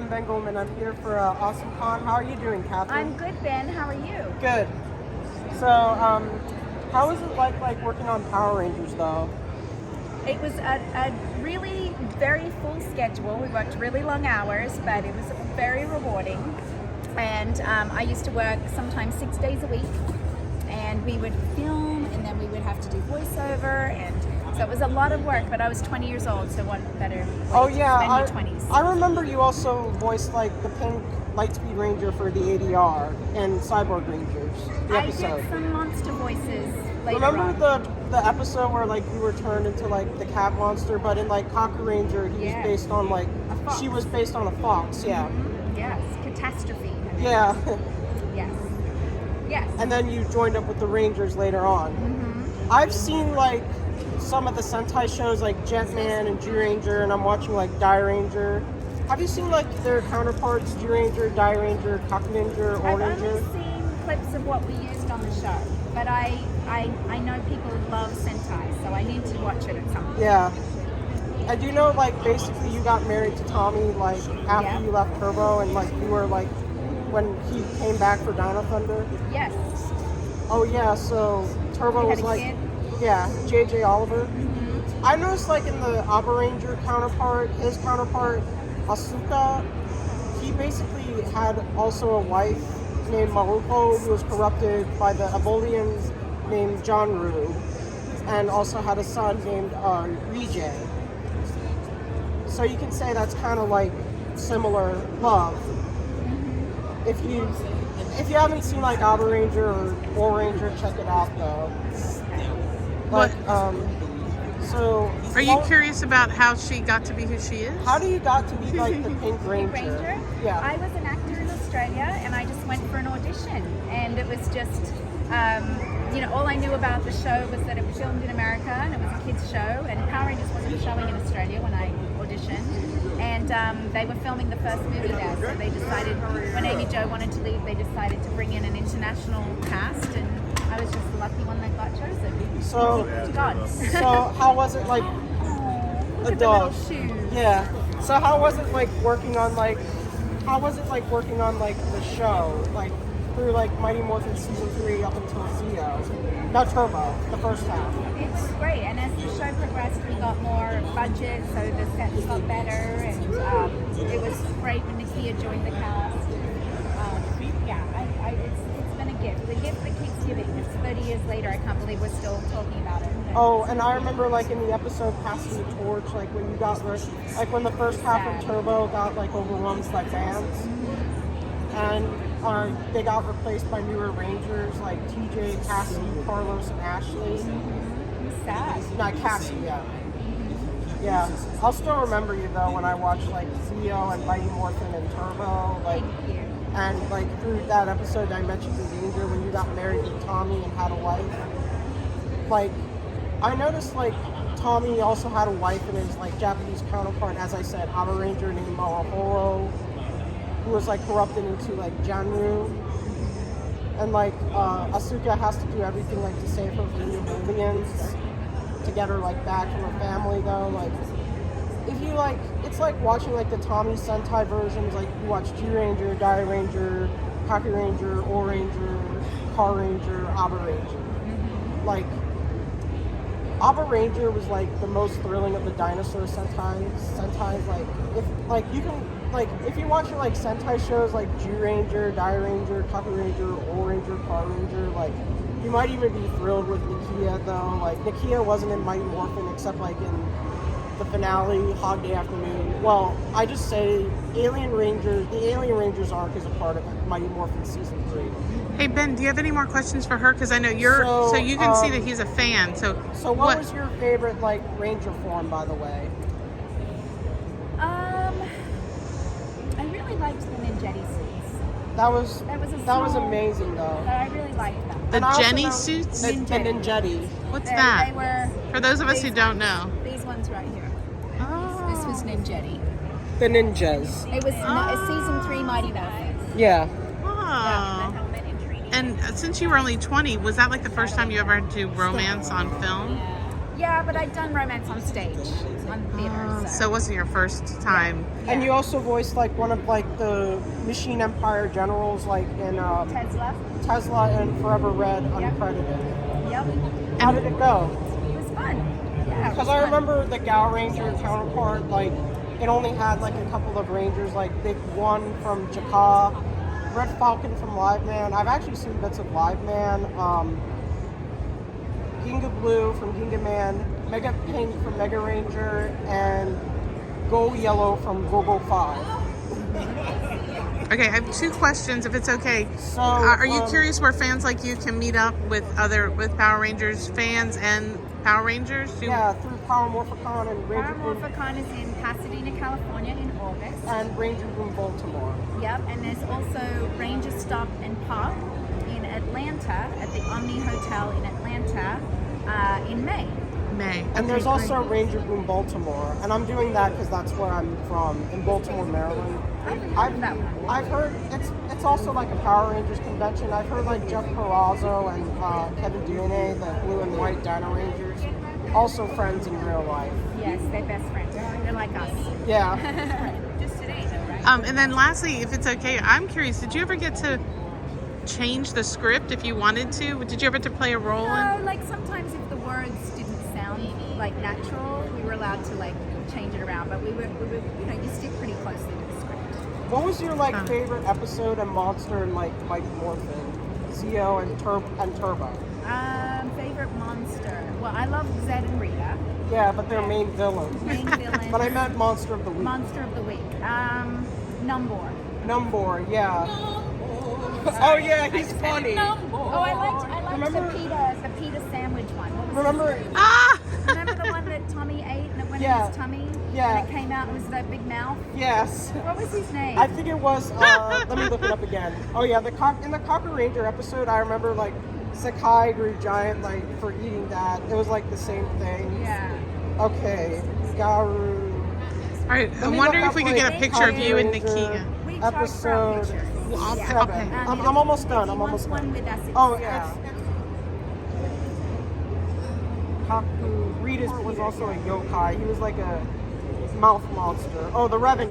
I'm Ben Goldman. I'm here for Awesome Con. How are you doing, Catherine? I'm good, Ben. How are you? Good. So, how was it like working on Power Rangers, though? It was a really very full schedule. We worked really long hours, but it was very rewarding. And I used to work sometimes 6 days a week, and we would film, and then we would have to do voiceover, and so it was a lot of work. But I was 20 years old, so what better way to spend your 20s? I remember you also voiced like the pink Lightspeed Ranger for the ADR and Cyborg Rangers. The episode. I did some monster voices later Remember on. the episode where like you were turned into like the cat monster, but in like Cocker Ranger he was based on like she was based on a fox. Yeah. Mm-hmm. Yes, Catastrophe. Yeah. Yes. Yes. And then you joined up with the Rangers later on. Mm-hmm. I've seen like some of the Sentai shows like Jetman and G-Ranger, and I'm watching like Die Ranger. Have you seen like their counterparts, G-Ranger, Die Ranger, Cocker Ranger, Or I've Ranger? only seen clips of what we used on the show, but I know people love Sentai, so I need to watch it at some point. Yeah. I do know like basically you got married to Tommy like after you left Turbo, and like you were like when he came back for Dino Thunder. Yes. Oh yeah, so Turbo was like JJ Oliver. Mm-hmm. I noticed like in the Abba Ranger counterpart, his counterpart, Asuka, he basically had also a wife named Maruko who was corrupted by the Ebolians named Janru, and also had a son named Rijay. So you can say that's kind of like similar love. Mm-hmm. If you haven't seen like Abba Ranger or Ranger, check it out though. Like, so... Are you curious about how she got to be who she is? How do you got to be like the Pink Ranger? Pink Ranger? Yeah. I was an actor in Australia, and I just went for an audition, and it was just, all I knew about the show was that it was filmed in America, and it was a kids show, and Power Rangers wasn't showing in Australia when I auditioned, and they were filming the first movie there, so they decided, when Amy Jo wanted to leave, they decided to bring in an international cast, and I was just the lucky one that got chosen. So, God. So how was it like Look at the little shoes. Yeah. So how was it like working on the show? Like through like Mighty Morphin season 3 up until Zeo. Not Turbo, the first half. It's great, and as the show progressed, we got more budget, so the sets got better, and it was great when Nakia joined the cast. It's been a gift. The gift that keeps giving. It's 30 years later. I can't believe we're still talking about it. Oh, and I remember like in the episode Passing the Torch, like when you got like when the first half of Turbo got like overrun by fans, and they got replaced by newer Rangers like TJ, Cassie, Carlos, and Ashley. Sad. Not Cassie, yeah. Yeah, I'll still remember you though when I watched like Zeo and Mighty Morphin and Turbo, like. Thank you. And like through that episode I mentioned the Ranger when you got married to Tommy and had a wife. Like I noticed like Tommy also had a wife and his like Japanese counterpart, as I said, Abba Ranger named Mahoro, who was like corrupted into like Janru. And like Asuka has to do everything like to save her from the Ebolians, to get her like back from her family though. Like if you like, it's like watching like the Tommy Sentai versions, like you watch G-Ranger, Die Ranger, Cocker Ranger, Or Ranger, Car Ranger, Abba Ranger. Mm-hmm. Like, Abba Ranger was like the most thrilling of the dinosaur Sentais. If you watch like Sentai shows like G-Ranger, Die Ranger, Cocker Ranger, Or Ranger, Car Ranger, like, you might even be thrilled with Nakia though. Like, Nakia wasn't in Mighty Morphin except like in the finale, Hog Day Afternoon. Well, I just say the Alien Rangers arc is a part of Mighty Morphin Season 3. Hey Ben, do you have any more questions for her? Because I know you're, so you can see that he's a fan. So what was your favorite like Ranger form, by the way? I really liked the Ninjetti suits. That was amazing though. But I really liked them. The Jenny suits? The Ninjetti. What's that? They were, for those of us who don't know. These ones right here. Oh. This was Ninjetti. The ninjas. It was season 3 Mighty Morphin. Yeah. Oh. And since you were only 20, was that like the first time you ever had to do romance on film? Yeah, but I'd done romance on stage, on theater. So it wasn't your first time. And you also voiced like one of like the Machine Empire generals, like in Tesla and Forever Red, uncredited. Yep. How did it go? It was fun. Yeah. Because I remember the Gal Ranger counterpart, like it only had like a couple of Rangers, like Big One from Jakar, Red Falcon from Live Man. I've actually seen bits of Live Man. Ginga Blue from Ginga Man, Mega Pink from Mega Ranger, and Go Yellow from Go 5. Okay, I have 2 questions, if it's okay. So, are you curious where fans like you can meet up with Power Rangers fans and Power Rangers? Yeah, through Power Morphicon and Ranger Boom. Morphicon is in Pasadena, California in August. And Ranger Boom Baltimore. Yep, and there's also Ranger Stop and Pop in Atlanta at the Omni Hotel in Atlanta in May. And there's also Ranger Boom Baltimore, and I'm doing that because that's where I'm from, in Baltimore, Maryland. I've heard it's also like a Power Rangers convention. I've heard like Jeff Perazzo and Kevin Dune, the blue and white Dino Rangers, also friends in real life. Yes, they're best friends. They're like us. Yeah. Just today, though, right? And then lastly, if it's okay, I'm curious, did you ever get to change the script if you wanted to? Did you ever get to play a role No, like sometimes if the words didn't sound like natural, we were allowed to like change it around, but we were you stick pretty closely to the script. What was your like favorite episode and monster and like Mike Morphin, Zeo and Turbo? Favorite monster? Well, I love Zed and Rita. Yeah, but they're main villains. Main villain. But I meant Monster of the Week. Monster of the Week. Numbor. Numbor, yeah. Oh yeah, he's funny. Oh, I liked Remember- the pita sandwich one. What was Remember? it? Remember the one that Tommy ate and it went in his tummy? Yeah. And it came out and it was that big mouth? Yes. What was his name? I think it was. Let me look it up again. Oh yeah, in the Cocker Ranger episode, I remember like Sakai grew giant like for eating that. It was like the same thing. Yeah. Okay, Garu. All right, I'm wondering if we could get a picture of you and Ranger Nakia. We talked episode. about pictures. Well, I'll Yeah. okay. I'm almost done. I'm He almost wants done. one with us. Oh yeah. Kaku. Rita's was also a yokai. He was like a mouth monster. Oh, the Revenant.